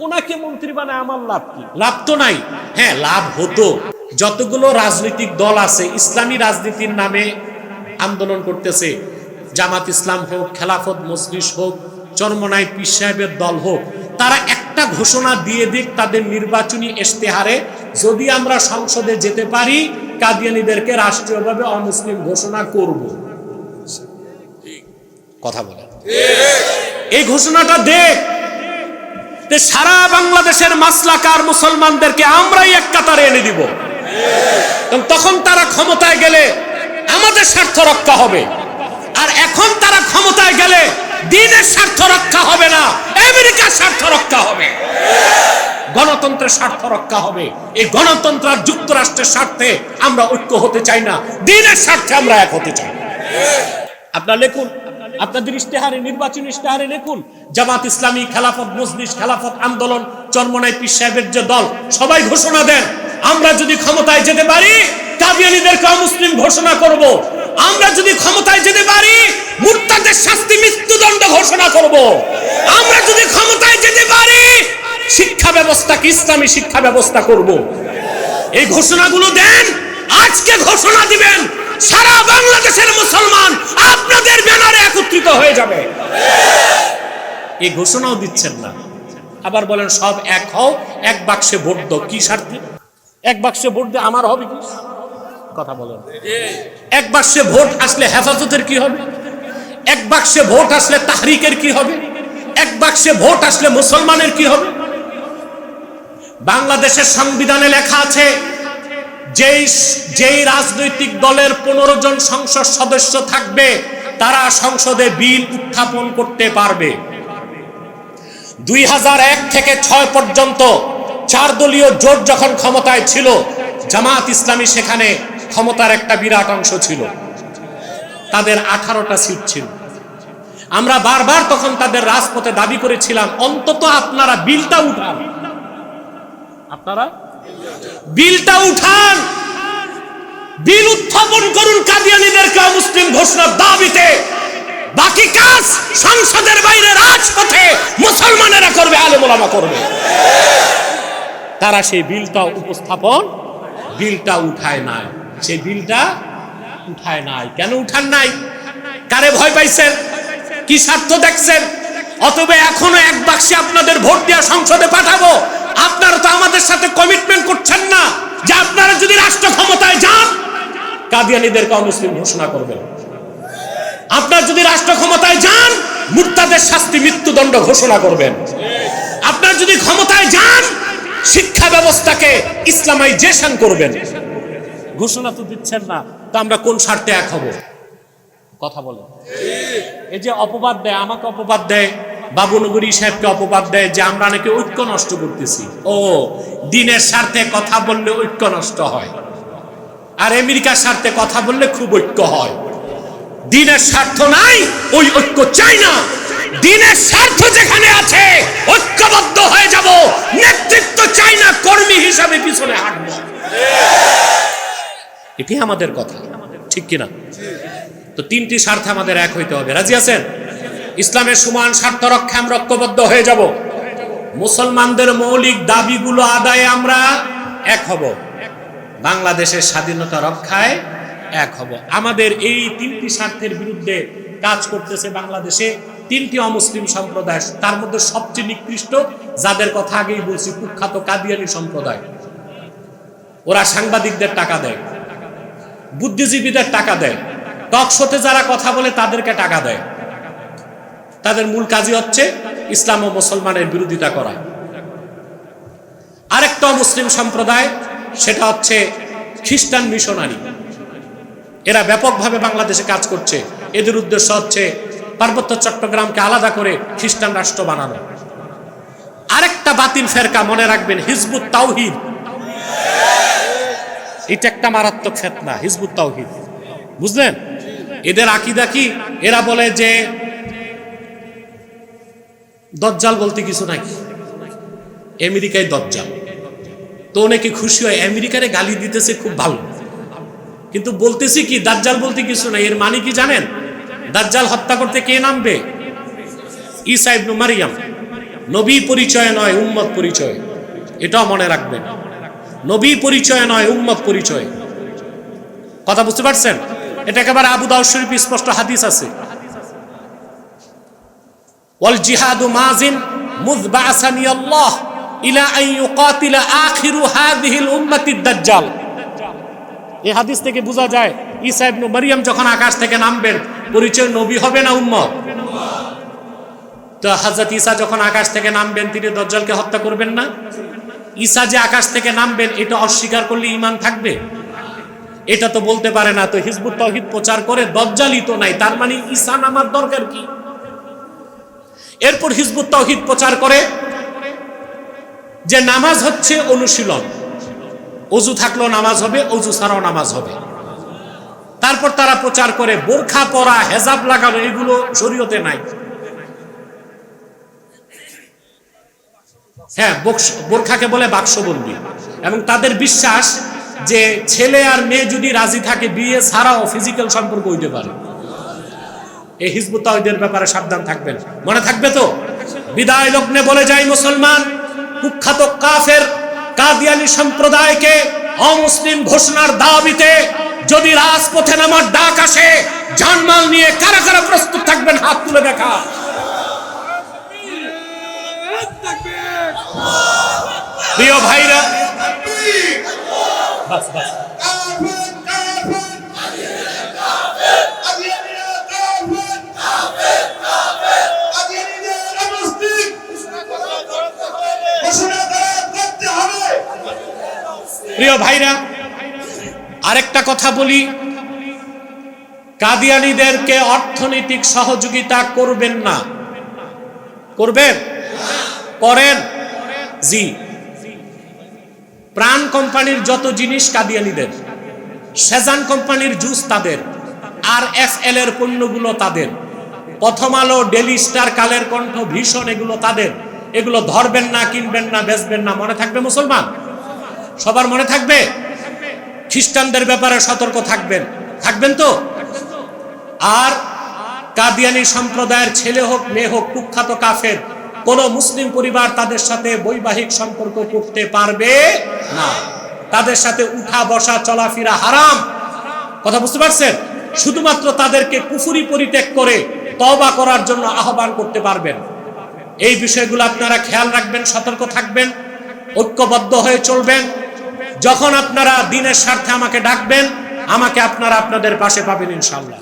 Speaker 1: ওনাকে মন্ত্রী বানায় আমার লাভ কি? লাভ তো নাই। হ্যাঁ, লাভ হতো। যতগুলো রাজনৈতিক দল আছে ইসলামী রাজনীতির নামে আন্দোলন করতেছে, জামাত ইসলাম হোক, খেলাফত মজলিস হোক, চরমনাই পীর সাহেবের দল হোক, তারা একটা ঘোষণা দিয়ে দিক তাদের নির্বাচনী ইশতেহারে, যদি আমরা সংসদে যেতে পারি কাদিয়ানীদেরকে রাষ্ট্রীয়ভাবে অমুসলিম ঘোষণা করব। কথা বলেন, এই ঘোষণাটা দেখ, সারা বাংলাদেশের মাসলাকার মুসলমানদেরকে আমরাই এক কাতারে এনে দিব। তখন তারা ক্ষমতায় গেলে আমাদের স্বার্থ রক্ষা হবে। আর এখন তারা ক্ষমতায় গেলে দ্বীনের স্বার্থ রক্ষা হবে না, আমেরিকার স্বার্থ রক্ষা হবে, গণতন্ত্রের স্বার্থ রক্ষা হবে। এই গণতন্ত্র আর যুক্তরাষ্ট্রের স্বার্থে আমরা ঐক্য হতে চাই না, দ্বীনের স্বার্থে আমরা এক হতে চাই। আপনারা লিখুন, আপনাদের ইশতেহারে, নির্বাচনী ইশতেহারে লিখুন, জামাত ইসলামী, খেলাফত মজলিস, খেলাফত আন্দোলন, চরমনাই পীর সাহেবের যে দল, সবাই ঘোষণা দেন আমরা যদি ক্ষমতায় যেতে পারি কাদিয়ানীদেরকে অমুসলিম ঘোষণা করব। আমরা যদি ক্ষমতায় যেতে পারি মুরতাদের শাস্তি মৃত্যুদণ্ড ঘোষণা করব। আমরা যদি ক্ষমতায় যেতে পারি শিক্ষা ব্যবস্থাকে ইসলামী শিক্ষা ব্যবস্থা করব। এই ঘোষণাগুলো দেন, আজকে ঘোষণা দিবেন, সারা বাংলাদেশের মুসলমান আপনাদের ব্যানারে একত্রিত হয়ে যাবে। এই ঘোষণাও দিচ্ছেন না, আবার বলেন সব এক হও, এক বাক্সে ভোট দাও। কি স্বার্থে? এক বাক্সে ভোট দিয়ে আমার হবে কি? কথা বলেন। এক বাক্সে ভোট আসলে হেফাজতের কি হবে? এক বাক্সে ভোট আসলে তাহরিকের কি হবে? এক বাক্সে ভোট আসলে মুসলমানের কি হবে? বাংলাদেশের সংবিধানে লেখা আছে যেই রাজনৈতিক দলের 15 জন সংসদ সদস্য থাকবে তারা সংসদে বিল উত্থাপন করতে পারবে। 2001 থেকে 6 পর্যন্ত 4 দলীয় জোট যখন ক্ষমতায় ছিল, জামাত ইসলামী সেখানে ক্ষমতার একটা বিরাট অংশ ছিল, তাদের 18টা সিট ছিল। আমরা বারবার তখন তাদের রাজপথে দাবি করেছিলাম অন্তত আপনারা বিলটা উঠান, আপনারা বিলটা উঠান, বিল উত্থাপন করুন কাদিয়ানীদেরকে মুসলিম ঘোষণার দাবিতে। বাকি কাজ সংসদের বাইরে রাজপথে মুসলমানেরা করবে, আলেম ওলামা করবে। তারা সেই বিলটা উপস্থাপন, বিলটা উঠায় নাই। সেই বিলটা উঠায় নাই। কেন উঠান নাই? কারে ভয় পাইছেন? কি স্বার্থ দেখছেন? অতএব এখনো এক বাক্সে আপনাদের ভোট দিয়ে সংসদে পাঠাবো। আপনারা তো আমাদের সাথে কমিটমেন্ট করছেন না যে আপনারা যদি রাষ্ট্র ক্ষমতায় যান কাদিয়ানীদেরকে অমুসলিম ঘোষণা করবেন। আপনারা যদি রাষ্ট্র ক্ষমতায় যান মুরতাদের শাস্তি মৃত্যুদণ্ড ঘোষণা করবেন। আপনারা যদি ক্ষমতায় যান শিক্ষা ব্যবস্থাকে ইসলামাইজেশন করবেন। ঘোষণা তো দিচ্ছেন না, তো আমরা কোন স্বার্থে এক হব? কথা বলেন। এই যে অপবাদ দেয়, আমাকে অপবাদ দেয়, বাবুনগরী সাহেবকে অপবাদ দেয় যে আমরা নাকি ঐক্য নষ্ট করতেছি। ও, দিনের স্বার্থে কথা বললে ঐক্য নষ্ট হয়, আর আমেরিকার স্বার্থে কথা বললে খুব ঐক্য হয়। দিনের স্বার্থ নাই, ওই ঐক্য চাই না। দিনের স্বার্থ যেখানে আছে ঐক্যবদ্ধ হয়ে যাব। নেতৃত্ব চাই না, কর্মী হিসাবে পিছনে হাঁটব। এটি আমাদের কথা, ঠিক কিনা? তো 3টি স্বার্থে আমাদের এক হইতে হবে। রাজি আছেন? ইসলামের সমান স্বার্থ রক্ষা আমরা ঐক্যবদ্ধ হয়ে যাব। মুসলমানদের মৌলিক দাবিগুলো আদায়ে আমরা এক হব। বাংলাদেশের স্বাধীনতা রক্ষায় এক হব। আমাদের এই তিনটি স্বার্থের বিরুদ্ধে কাজ করতেছে বাংলাদেশে তিনটি অমুসলিম সম্প্রদায়, তার মধ্যে সবচেয়ে নিকৃষ্ট যাদের কথা আগেই বলছি, কুখ্যাত কাদিয়ানি সম্প্রদায়। ওরা সাংবাদিকদের টাকা দেয়, বুদ্ধিজীবীদের টাকা দেয়, টক শোতে যারা কথা বলে তাদেরকে টাকা দেয়। তাদের মূল কাজই হচ্ছে ইসলাম ও মুসলমানের বিরোধিতা করা। আরেকটা মুসলিম সম্প্রদায়, সেটা হচ্ছে খ্রিস্টান মিশনারি। এরা ব্যাপকভাবে বাংলাদেশে কাজ করছে। এদের উদ্দেশ্য হচ্ছে পার্বত্য চট্টগ্রামকে আলাদা করে খ্রিস্টান রাষ্ট্র বানানো। আরেকটা বাতিল ফেরকা মনে রাখবেন, হিজবুত তাওহীদ। এটা একটা মারাত্মক ফিতনা, হিজবুত তাওহীদ, বুঝলেন? এদের আকীদা কি? এরা বলে যে দজ্জাল বলতে কিছু নাই, আমেরিকায় দজ্জাল। তো অনেকে খুশি হয়, আমেরিকারে গালি দিতেছে, খুব ভালো। কিন্তু বলতেছি কি, দাজ্জাল বলতে কিছু নাই। এর মানে কি জানেন? দাজ্জাল হত্যা করতে কে নামবে? ঈসা ইবনে মারইয়াম। নবী পরিচয় নয়, উম্মত পরিচয়। এটাও মনে রাখবেন, নবী পরিচয় নয়, উম্মত পরিচয়। কথা বুঝতে পারছেন? এটা একেবারে আবু দাউদ শরীফে স্পষ্ট হাদিস আছে, ওয়াল জিহাদু মাজিন মুয বা'সানি আল্লাহ ইলা আন ইউকাতিলা আখিরু হাযিহিল উম্মতি দাজ্জাল। এই হাদিস থেকে বোঝা যায় ঈসা ইবনে মারইয়াম যখন আকাশ থেকে নামবেন, পরিচয় নবী হবে না উম্মত? তো হযরত ঈসা যখন আকাশ থেকে নামবেন, তিনি দাজ্জালকে হত্যা করবেন না? ঈসা যে আকাশ থেকে নামবেন, এটা অস্বীকার করলে ঈমান থাকবে? এটা তো বলতে পারে না। তো হিজবুত তাওহীদ প্রচার করে দাজ্জালই তো নাই, তার মানে ঈসা নামার দরকার কি? এরপর হিজবুত তাওহীদ প্রচার করে যে নামাজ হচ্ছে অনুশীলন, ওযু থাকলেও নামাজ হবে, ওযু ছাড়াও নামাজ হবে। তারপর তারা প্রচার করে বোরখা পরা, হেজাব লাগানো, এগুলো শরীয়তে নাই। হ্যাঁ, বোরখাকে বলে বাক্সবন্দী। এবং তাদের বিশ্বাস যে ছেলে আর মেয়ে যদি রাজি থাকে, বিয়ে ছাড়াও ফিজিক্যাল সম্পর্ক হইতে পারে। এই হিজবুত তাওহীদের ব্যাপারে সাবধান থাকবেন, মনে থাকবে তো? বিদায় লগ্নে বলে যাই, মুসলমান কুখ্যাত কাফের কাদিয়ানী সম্প্রদায়কে অমুসলিম ঘোষণার দাবিতে যদি রাজপথে নামার ডাক আসে, জানমাল নিয়ে কারা কারা প্রস্তুত থাকবেন? হাত তুলে দেখা। প্রিয় ভাইরা, বাস বাস, প্রিয় ভাইরা, আরেকটা কথা বলি, কাদিয়ানীদেরকে অর্থনৈতিক সহযোগিতা করবেন না। করবেন? করেন? জি। প্রাণ কোম্পানির যত জিনিস কাদিয়ানীদের, সেজান কোম্পানির জুস তাদের, RFL এর পণ্যগুলো তাদের, প্রথম আলো, ডেলি স্টার, কালের কণ্ঠ, ভীষণ, এগুলো তাদের। এগুলো ধরবেন না, কিনবেন না, বেচবেন না। মনে থাকবে মুসলমান? সবার মনে থাকবে? খ্রিস্টানদের ব্যাপারে সতর্ক থাকবেন, থাকবেন তো? আর কাদিয়ানী সম্প্রদায়ের ছেলে হোক মেয়ে হোক, কুখ্যাত কাফের কোন মুসলিম পরিবার তাদের সাথে বৈবাহিক সম্পর্ক করতে পারবে না। তাদের সাথে উঠা বসা চলাফেরা হারাম। কথা বুঝতে পারছেন? শুধুমাত্র তাদেরকে কুফরি পরিত্যাগ করে তওবা করার জন্য আহ্বান করতে পারবেন। এই বিষয়গুলো আপনারা খেয়াল রাখবেন, সতর্ক থাকবেন, ঐক্যবদ্ধ হয়ে চলবেন। যখন আপনারা দ্বীনের স্বার্থে আমাকে ডাকবেন, আমাকে আপনারা আপনাদের পাশে পাবেন ইনশাআল্লাহ।